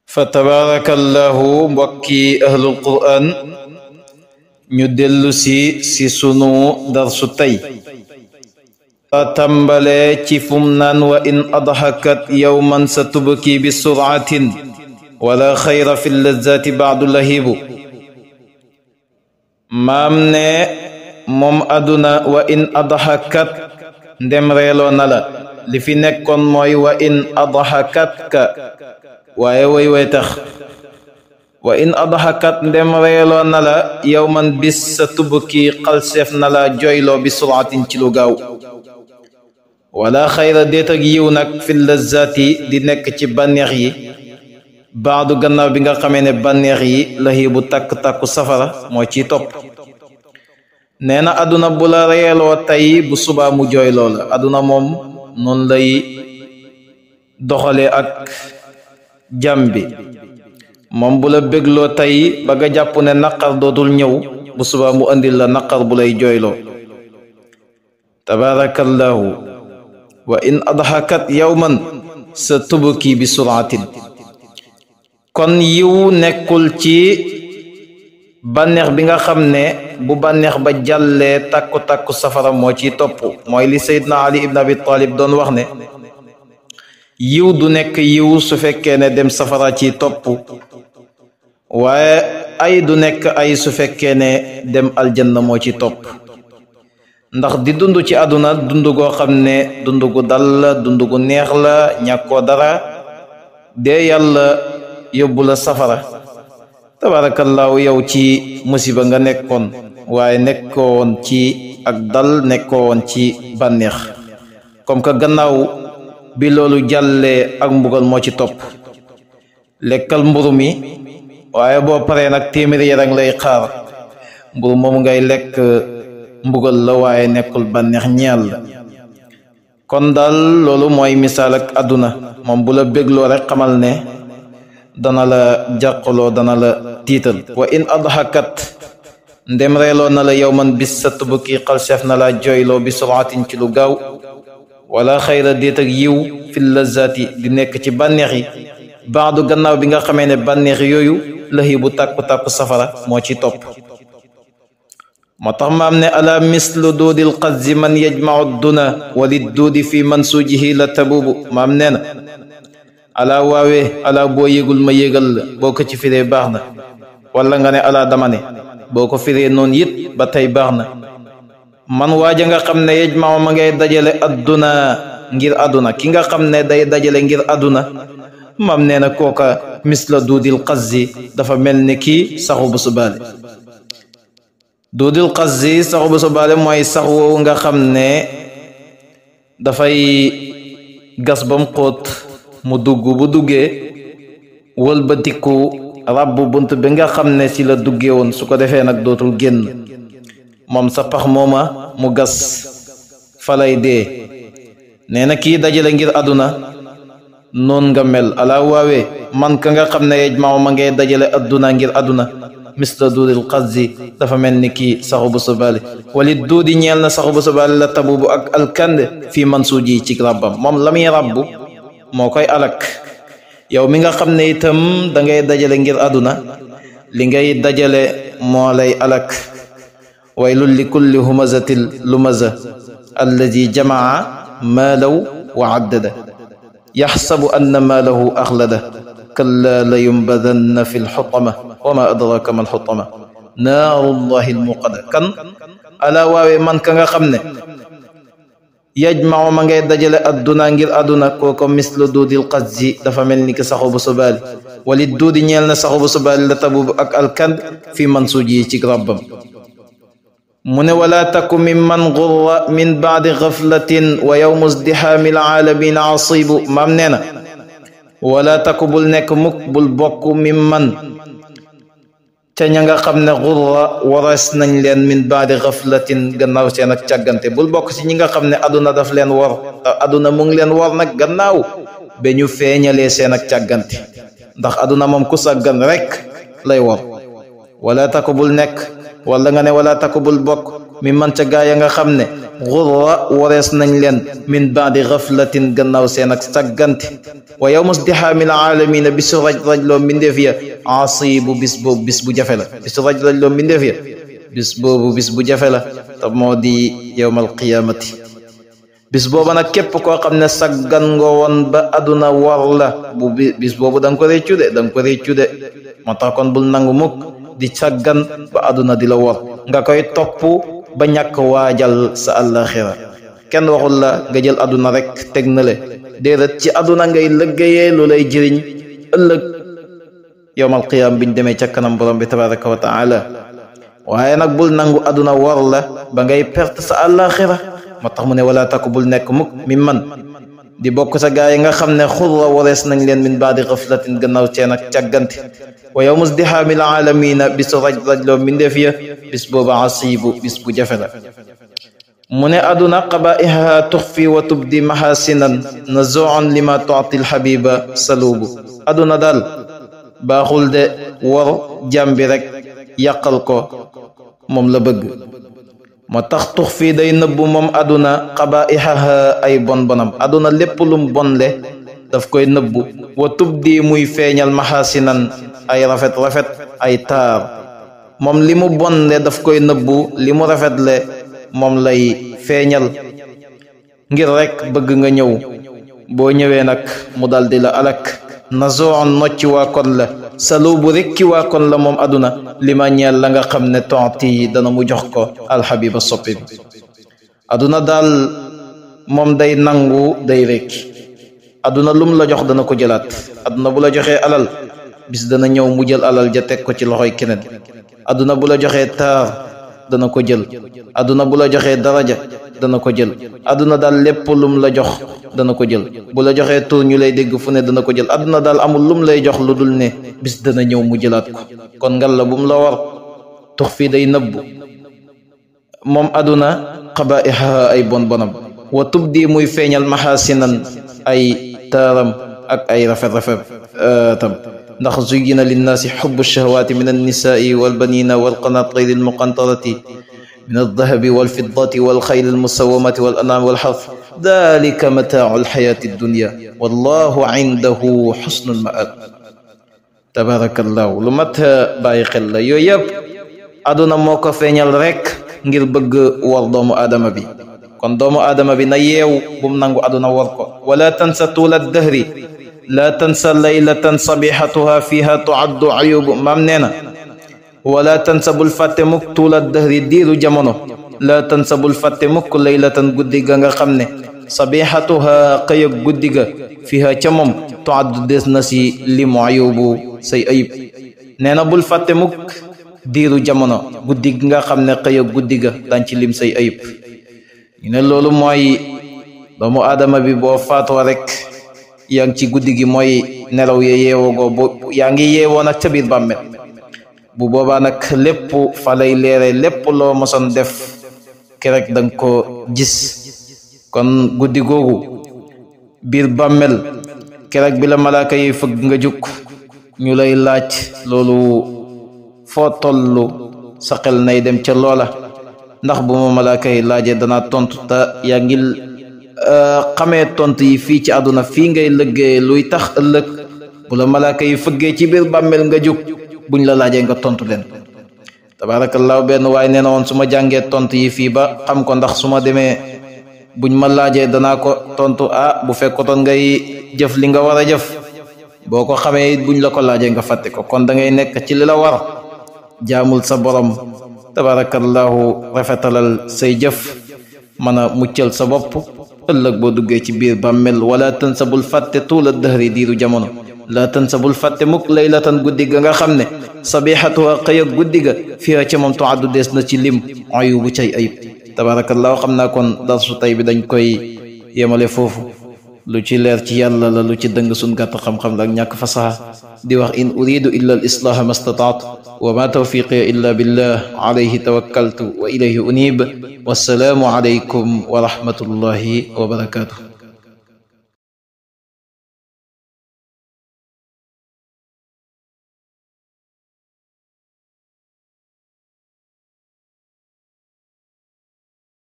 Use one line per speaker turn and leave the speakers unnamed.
fa tabarakallahu mbokki ahlul quran ñu dellu si sunu darsu tey tàmbale ci fum naan wa in adhakat yawman sa tubki bi suratin wala xayra fi lazati baadu lahibu maam ne moom aduna wa in adhakat ndem reeloo na la li fi nekkoon mooy wa in adhakat ka waaye way tax wa in adhakat ndem reeloo na la yawman bis sa tubki xalseef na la joyloo bi suratin ci lu gaaw wala xayra déet ak yiw nag fi lazati di nekk ci bànneex yi baadu gannaaw bi nga xamee ne bànneex yi lahibu takk-takku safara moo ciy topp nee na aduna bu la reeloo tey bu subaa mu jooyloo la aduna moom noonu lay doxale ak jàm bi moom bu la bégloo tey ba nga jàpp ne naqar dootul ñëw bu subaa mu andil la naqar bu lay jooyloo tabarakallahu wa in adhakat yawman sa tubki bi suratin kon yiw nekkul ci bànneex bi nga xam ne bu bànneex ba jàllee takku-takku safara moo ciy topp mooy li Seydina Ali ibn Abi Talib doon wax ne yiw du nekk yiw su fekkee ne dem safara ci topp waaye ay du nekk ay su fekkee ne dem aljanna moo ci topp ndax di dund ci àdduna dund goo xam ne dund gu dal la dund gu neex la ñàkkoo dara dee yàlla yóbbu la safara tabaarakallaahu yow ci musiba nga nekkoon waaye nekkoon ci ak dal nekkoon ci bànneex comme que gannaaw bi loolu jàllee ak mbugal moo ci topp lekkal mburu mi waaye boo paree nag téeméeri yarang lay xaar mburu moom ngay lekk mbugal la waaye nekkul bànneex ñeel la kon daal loolu mooy misaal ak àdduna moom bu la bégloo rek xamal ne dana la jàqaloo dana la tiital wa in adhakat ndem reeloo na la yawman bis sa tubki xalseef na la jooyloo bi suratin ci lu gaaw wala xayra déet ak yiw fi lazati di nekk ci bànneex yi baadu gannaaw bi nga xamee ne bànneex yooyu lahibu tàkku-tàkku safara moo ci topp moo tax maam ne ala mislu duudil qazzi man yajmau duna walid duudi fi mansujihi la tabubu maam nee na ala waawee ala boo yégul ma yégal la boo ko ci firee baax na wala nga ne ala dama ne boo ko firee noonu it ba tey baax na man waaja nga xam ne yajmau ma ngay dajale adduna ngir adduna ki nga xam ne day dajale ngir adduna maam nee na kooka misla duudil qazzi dafa mel ni kii saxu bu subaale duudil qazzi saxu bu subaale mooy sax woowu nga xam ne dafay gas bam xóot mu dugg bu duggee wëlbatiku ràbb bunt bi nga xam ne ci la duggee woon su ko defee nag dootul génn moom sa pax mooma mu gas falay dee nee na kii dajale ngir àdduna noon nga mel ala waawee man ka nga xam ne yejmaaw ma ngay dajale àdduna ngir àdduna misla duudil qazzi dafa mel ni kii saxu bu subaale wali duudi ñeel na saxu bu subaale la tabubu ak alkande fii mansuuji ci rabbam moom la muy rabbu moo koy alak yow mi nga xam ne itam da ngay dajale ngir àdduna li ngay dajale moo lay alak waylun li kulli humazatil lumaza alladi jamaa maalaw wa addada yaxsabu anna maalahu axlada kalla la yumbadanna fi lxutama wa ma adraka ma alxutama naarullahi almuqada kan ala waawee man ka nga xam ne yajmau ma ngay dajale adduna ngir adduna kooko mislu duudil qazzi dafa mel ni ki saxu bu subaali wali duudi ñeel na saxu bu subaali la tabubu ak alkand fi mansuuj yi ci rabbam mu ne wala taku mimman gurra min baadi gaflatin wa yawmu izdihaami alaalamin asibu maam nee na wala taku bul nekk mukk bul bokk mimman ca ña nga xam ne gurra waras nañ leen min baadi gaflatin gannaaw seen ak càggante bul bokk ci ñi nga xam ne aduna daf leen war aduna mu ngi leen war nag gannaaw ba ñu feeñalee seen ak càggante ndax aduna moom ku sàggan rek lay war wala taku bul nekk wala nga ne wala taku bul bokk mi man ca gaaya nga xam ne xurra warees nañ leen min baadi xaflatin gannaaw seen ak sàggante wa yawma izdihaamil aalamiina bisu raj-rajloo mbindeef ya asibu bis boobu bis bu jafe la bisu raj-rajloo mbindeef ya bis boobu bis bu jafe la te moo di yawmal qiyaamati bis booba nag képp koo xam ne saggan nga woon ba aduna war la bu bis boobu da nga ko réccu de moo tax kon bul nangu mukk di saggan ba aduna di la war nga koy topp ba ñàkk waajal sa àllaxira kenn waxul la nga jël aduna rek teg na le déedéet ci aduna ngay lëggéeyee lu lay jëriñ ëllëg yawmal qiyaam biñ demee ca kanam borom bi tabaraka wa taala waaye nag bul nangu aduna war la ba ngay perte sa àllaxira moo tax mu ne wala takku bul nekk mukk mi man di bokk sa gaay yi nga xam ne xurra warees nañ leen min baadi xaflatin gannaaw ceen ak càggante wa yawma izdihaamil aalamiina bisu raj-rajloo mbindeef ya bis booba asibu bis bu jafe la mu ne aduna qabaa'iha tuxfi wa tubdi mahasinan nazuan lima tu'ti alxabiba salubu aduna daal baaxul de war jàmbi rek yàqal ko moom la bëgg moo tax tux fii day nëbbu moom aduna qabaa'iha ay bon bonam aduna lépp lum bonle daf koy nëbbu wa tubdi muy feeñal mahasinan ay rafet ay taar moom li mu bonle daf koy nëbbu li mu rafetle moom lay feeñal ngir rek bëgg nga ñëw boo ñëwee nag mu daldi la alak nazoon nocci waa kon la salubu rekki waa kon la moom aduna li ma ñeel la nga xam ne tonti dana mu jox ko alxabiba soppi bi aduna daal moom day nangu day rekki aduna lum la jox dana ko jëlaat aduna bu la joxee alal bis dana ñëw mu jël alal ja teg ko ci loxoy keneen aduna bu la joxee taar dana ko jël aduna bu la joxee daraja dana ko jël aduna daal lépp lum la jox dana ko jël bu la joxee tur ñu lay dégg fu ne dana ko jël aduna daal amul lum lay jox lu dul ne bis dana ñëw mu jëlaat ko kon ngal la bum la war tux fii day nëbbu moom aduna qabaa'iha ay bon bonam wa tubdi muy feeñal mahasinan ay taaram ak ay rafet tam ndax zuyyina linnaasi xubbu shahawaati min annisaai walbanina walqanaatiri almuqantarati min aldahabi walfiddati walxayli almusawamati walan'aami walxarth dalika mataacu alxayaati addunya wallahu indahu xusnu almaab tabarakallahu lu mat bàyyi xel la yooyu yëpp aduna moo ko feeñal rek ngir bëgg war doomu aadama bi kon doomu aadama bi na yeew bum nangu aduna war ko wala tansa tuula dahri laa tansa laylatan sabihatuha fiha tuaddu ayubu maam nee na wala tansa bul fàtte mukk tuula dahri diiru jamono laa tansa bul fàtte mukk laylatan guddi ga nga xam ne sabihatuha xëyëg guddi ga fiha ca moom tuaddu des na si limu ayubu say ayib nee na bul fàtte mukk diiru jamono guddi gi nga xam ne xëyëg guddi ga daan ci lim say ayib ñu ne loolu mooy doomu aadama bi boo faatoo rek yaa ngi ci guddi gi mooy nelaw ye yeewoo go yaa ngi yeewoo nag ca biir bàmmel bu boobaa nag lépp fa lay leere lépp loo mosoon def kerek danga ko gis kon guddi googu biir bàmmel kerek bi la malaaka yi fëgg nga juk ñu lay laaj loolu foo tollu sa xel nay dem ca loola ndax bu ma malaaka yi laajee danaa tontu te yaa ngi xamee tontu yi fii ci àdduna fii ngay lëggee luy tax ëllëg bu la malaaka yi fëggee ci biir bàmmeel nga jóg buñ la laajee nga tontu leen tabaarakallaahu benn waaye nee na woon su ma jàngee tontu yi fii ba xam ko ndax su ma demee buñ ma laajee danaa ko tontu bu fekkoon ngay jëf li nga war a jëf boo ko xamee buñ la ko laajee nga fàtte ko kon da ngay nekk ci li la war jaamul sa borom tabaarakallaahu rafetalal say jëf mën a muccal sa bopp ëllëg boo duggee ci biir bàmmel wala tansa bul fàtte tuula dahri diiru jamono laa tansa bul fàtte mukk laylatan guddi ga nga xam ne sabihatuha xëy ak guddi ga fiha ca moom tuaddu des na ci lim ayubu cay ayib tabaarakallaahu xam naa kon darsu tay bi dañ koy yemale foofu lu ci leer ci yàlla la lu ci dëng sun gàtt xam-xam la ak ñàkk fasaha di wax in uridu illa al islaha ma stataatu wa ma tawfiqiya illa billah alayhi tawakkaltu wa ilayhi unib wassalaamu alaykum wa rahmatullahi wa barakatuh